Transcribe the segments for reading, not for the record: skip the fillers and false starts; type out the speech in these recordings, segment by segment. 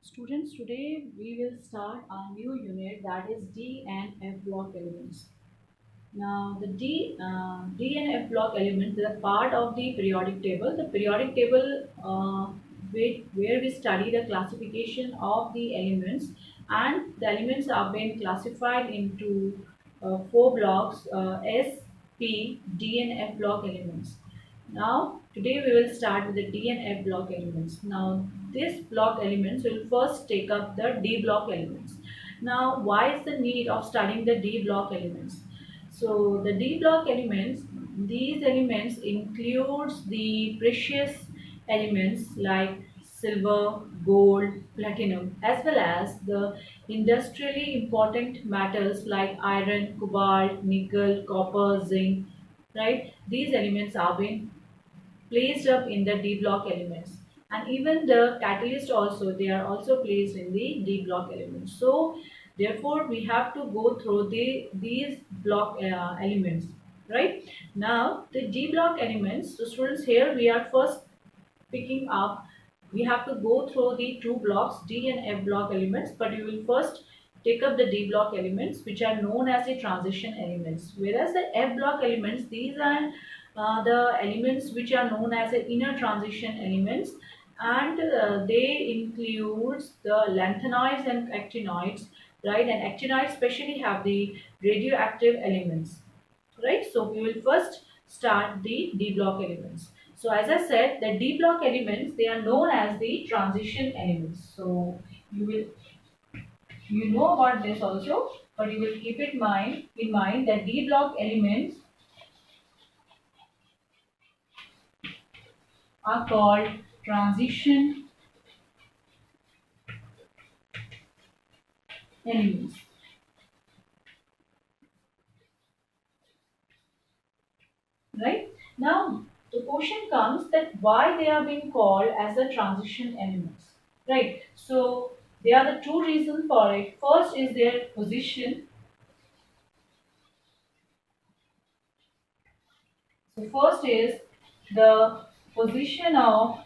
Students, today we will start our new unit, that is D and F block elements. Now, the D and F block elements are part of the periodic table. The periodic table where we study the classification of the elements, and the elements are being classified into four blocks: S, P, D, and F block elements. Now, today we will start with the D and F block elements. Now, this block elements will first take up the D block elements. Now, why is the need of studying the D block elements? So, the D block elements, these elements includes the precious elements like silver, gold, platinum, as well as the industrially important metals like iron, cobalt, nickel, copper, zinc, right? These elements are being placed up in the D block elements, and even the catalyst also, they are also placed in the D block elements. So therefore we have to go through these block elements, right? Now the D block elements, so students, here we are first picking up, we have to go through the two blocks D and F block elements, but you will first take up the D block elements, which are known as the transition elements, whereas the F block elements, these are the elements which are known as the inner transition elements, and they includes the lanthanides and actinides, right? And actinides especially have the radioactive elements, right? So we will first start the D block elements. So as I said, the D block elements, they are known as the transition elements. So you will, you know about this also, but you will keep it in mind that D block elements are called transition elements, right? Now the question comes that why they are being called as the transition elements, right? So there are the two reasons for it. First is their position. So first is the position of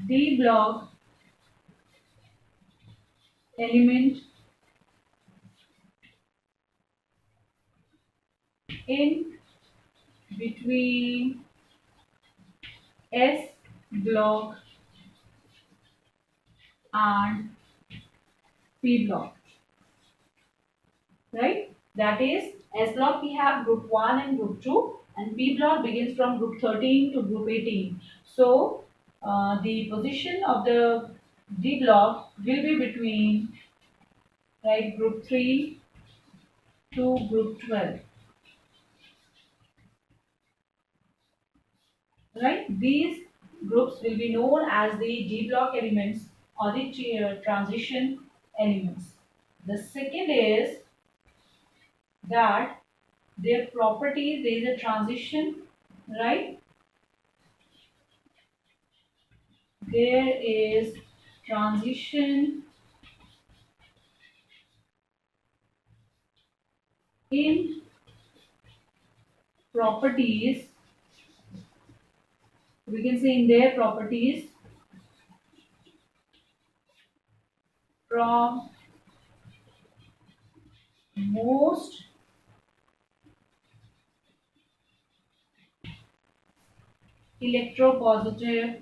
D block element in between S block and P block, right? That is, S block we have group 1 and group 2, and P block begins from group 13 to group 18. So the position of the D block will be between, right, group 3 to group 12, right? These groups will be known as the D block elements or the transition elements. The second is that their properties, there is a transition, right? There is transition in properties, we can say in their properties, from most electropositive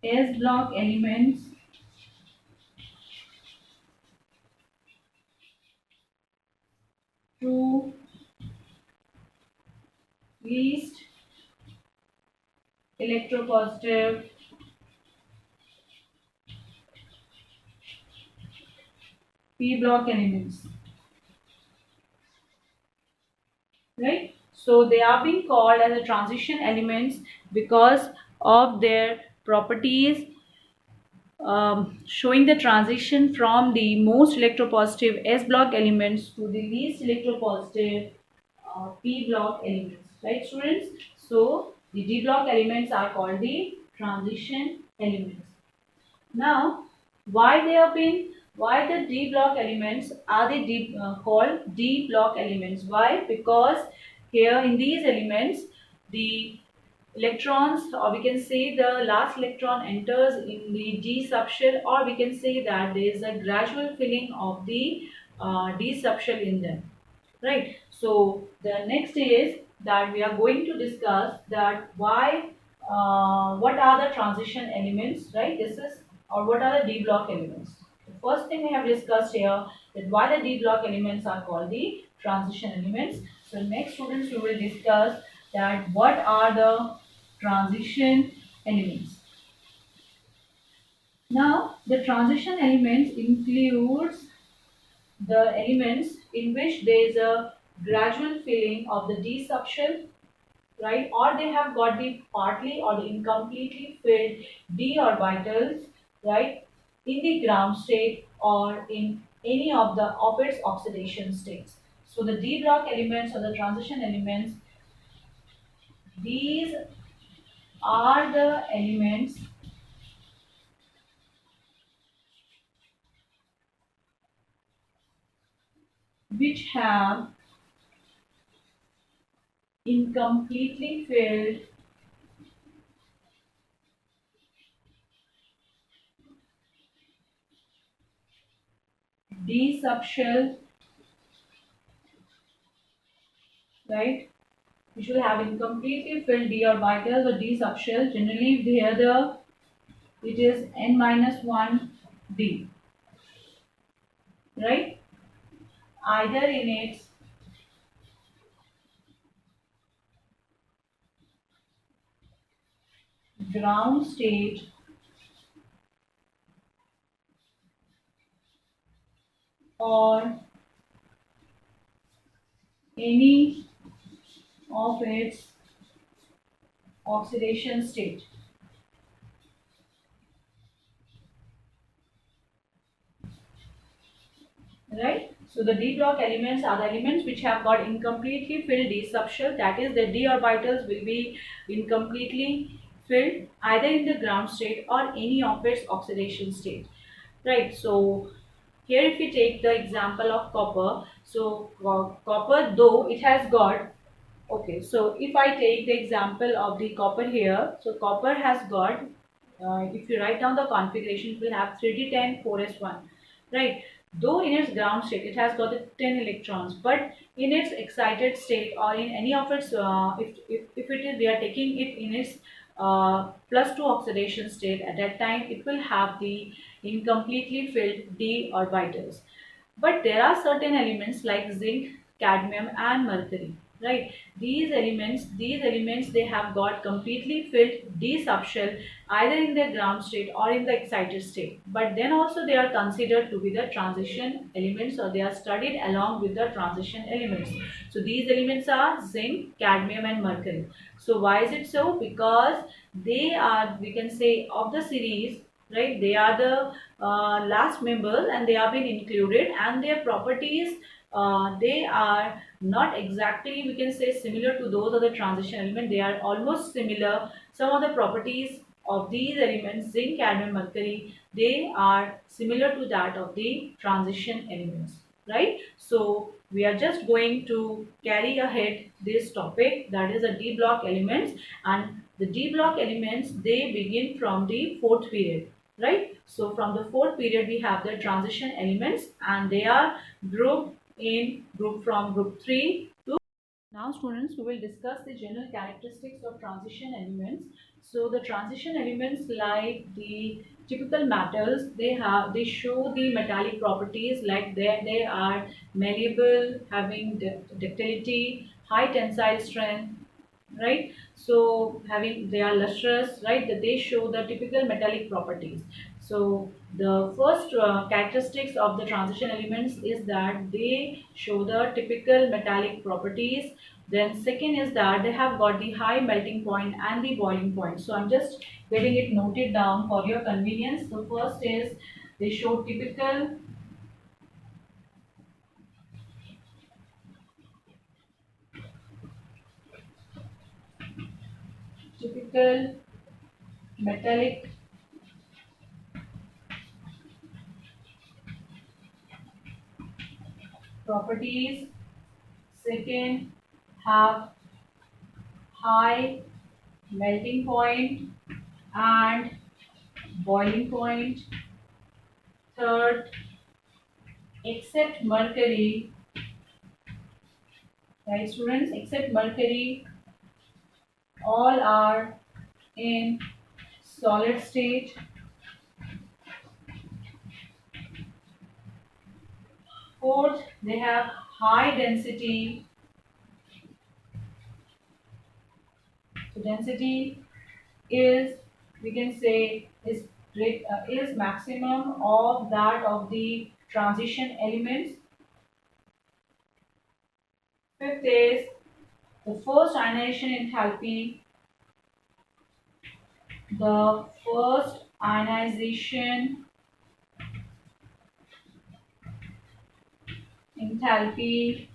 S block elements to least electropositive P block elements, right? So they are being called as a transition elements because of their properties, showing the transition from the most electropositive S block elements to the least electropositive P block elements, right students? So the D block elements are called the transition elements. Now, why they have been Why the d block elements are they called d block elements? Why? Because here in these elements, the electrons, or we can say the last electron enters in the d subshell, or we can say that there is a gradual filling of the d subshell in them, right? So the next is that we are going to discuss that why, what are the transition elements, right? This is, or what are the d block elements. The first thing we have discussed here, that why the d block elements are called the transition elements. So next, students, we will discuss that what are the transition elements. Now the transition elements includes the elements in which there is a gradual filling of the d subshell, right? Or they have got the partly or the incompletely filled d orbitals, right, in the ground state or in any of the of its oxidation states. So the d block elements or the transition elements, these are the elements which have incompletely filled d subshell, right? We should have incompletely filled d orbitals or d subshell. Generally, here the it is n minus 1 d, right? Either in its ground state or any of its oxidation state, right? So the d block elements are the elements which have got incompletely filled d subshell, that is the d orbitals will be incompletely filled either in the ground state or any of its oxidation state, right? So here if we take the example of copper, so copper, though it has got, okay, so if I take the example of the copper here, so copper has got, if you write down the configuration, it will have 3d10 4s1, right? Though in its ground state, it has got the 10 electrons, but in its excited state or in any of its, if it is, we are taking it in its plus 2 oxidation state, at that time, it will have the incompletely filled d orbitals. But there are certain elements like zinc, cadmium, and mercury. Right? These elements, they have got completely filled d subshell either in their ground state or in the excited state. But then also they are considered to be the transition elements, or they are studied along with the transition elements. So these elements are zinc, cadmium, and mercury. So why is it so? Because they are, we can say, of the series, right? They are the last members and they have been included, and their properties, they are not exactly, we can say, similar to those of the transition element. They are almost similar. Some of the properties of these elements, zinc, cadmium, mercury, they are similar to that of the transition elements, right? So we are just going to carry ahead this topic, that is the d block elements. And the d block elements, they begin from the fourth period, right? So from the fourth period, we have the transition elements, and they are grouped in group from group 3 to. Now students, we will discuss the general characteristics of transition elements. So the transition elements, like the typical metals, they show the metallic properties, like they are malleable, having ductility, high tensile strength, right? So having, they are lustrous, right? That they show the typical metallic properties. So the first characteristics of the transition elements is that they show the typical metallic properties. Then second is that they have got the high melting point and the boiling point. So I'm just getting it noted down for your convenience. The first is they show typical metallic properties. Second, have high melting point and boiling point. Third, except mercury, right students, except mercury, all are in solid state. Fourth, they have high density. So density is, we can say, is maximum of that of the transition elements. Fifth is the first ionization enthalpy. The first ionization enthalpy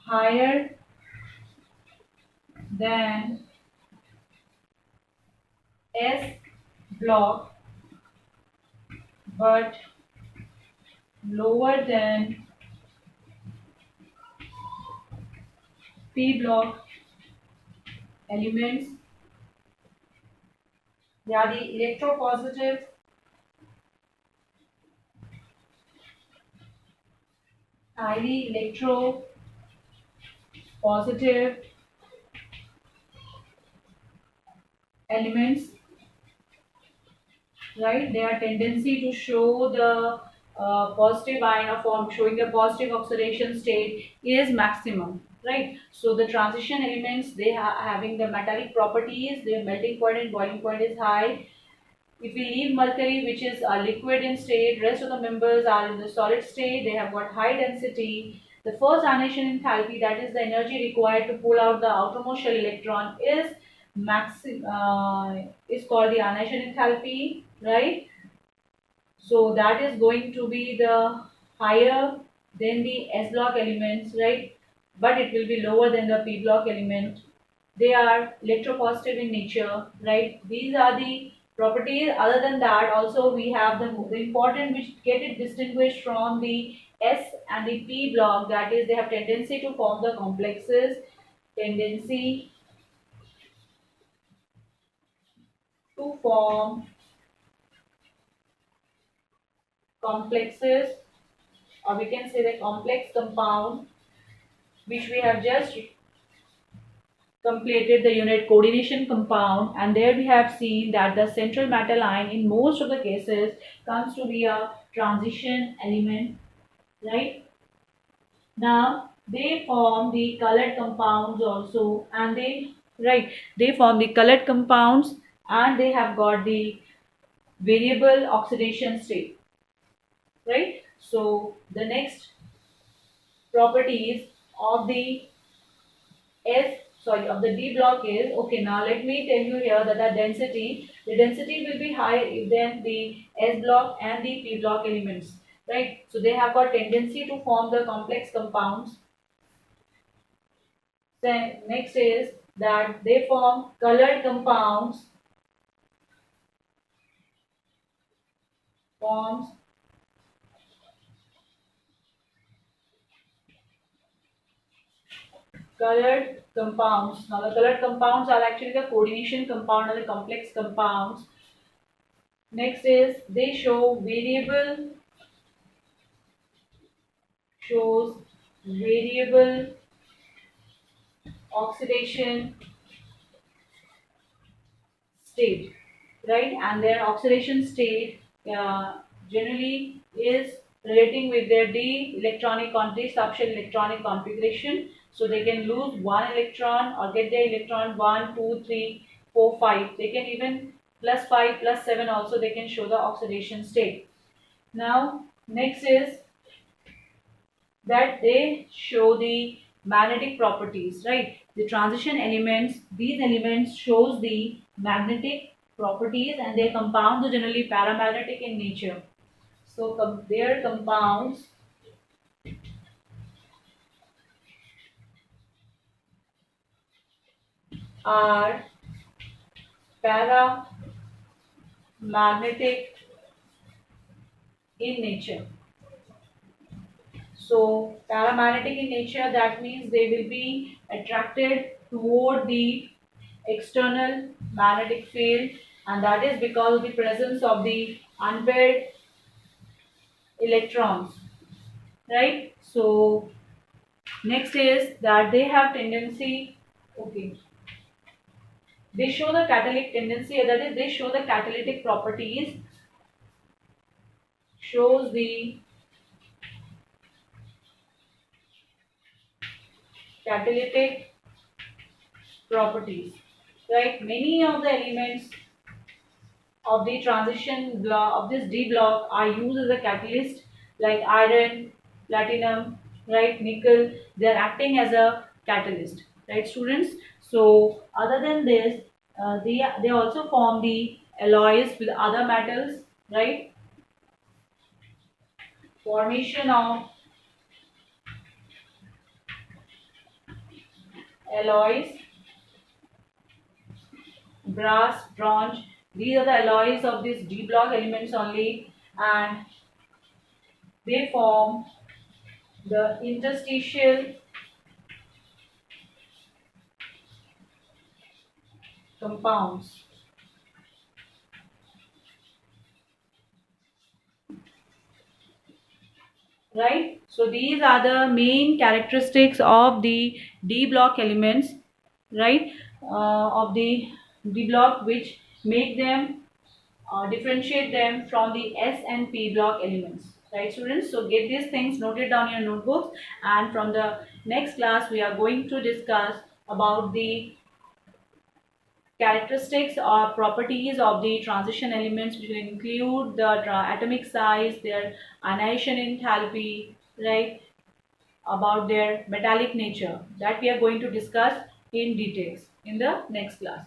higher than S block but lower than P block elements. They are the electropositive, highly electropositive elements, right? Their tendency to show the positive ion or form, showing the positive oxidation state is maximum, right? So the transition elements, they are having the metallic properties, their melting point and boiling point is high. If we leave mercury, which is a liquid in state, rest of the members are in the solid state. They have got high density. The first ionization enthalpy, that is the energy required to pull out the outermost shell electron, is called the ionization enthalpy, right? So that is going to be the higher than the S block elements, right? But it will be lower than the P block element. They are electropositive in nature, right? These are the properties. Other than that, also we have the important which get it distinguished from the S and the P block. That is, they have tendency to form the complexes, tendency to form complexes, or we can say the complex compound, which we have just completed the unit coordination compound, and there we have seen that the central metal ion in most of the cases comes to be a transition element, right? Now they form the colored compounds also, and they form the colored compounds, and they have got the variable oxidation state, right? So the next properties of the S, sorry, of the D block is, okay, now let me tell you here that the density will be high than the S block and the P block elements, right? So they have got tendency to form the complex compounds. Then next is that they form colored compounds, forms colored compounds. Now the colored compounds are actually the coordination compound and the complex compounds. Next is they shows variable oxidation state, right? And their oxidation state generally is relating with their d electronic d subshell electronic configuration. So they can lose one electron or get their electron 1, 2, 3, 4, 5. They can even plus 5, plus 7 also they can show the oxidation state. Now next is that they show the magnetic properties, right? The transition elements, these elements shows the magnetic properties, and their compounds are generally paramagnetic in nature. So their compounds are paramagnetic in nature. So paramagnetic in nature, that means they will be attracted toward the external magnetic field, and that is because of the presence of the unpaired electrons, right? So next is that they have tendency, okay, they show the catalytic tendency, that is they show the catalytic properties, shows the catalytic properties, right? Many of the elements of the transition block of this D block are used as a catalyst, like iron, platinum, right, nickel. They are acting as a catalyst, right, students. So other than this, they also form the alloys with other metals, right? Formation of alloys, brass, bronze. These are the alloys of these D block elements only, and they form the interstitial compounds, right? So these are the main characteristics of the D block elements, right? Of the D block, which make them differentiate them from the S and P block elements, right, students? So get these things noted down in your notebooks, and from the next class we are going to discuss about the characteristics or properties of the transition elements, which will include the atomic size, their annihilation enthalpy, right, about their metallic nature, that we are going to discuss in details in the next class.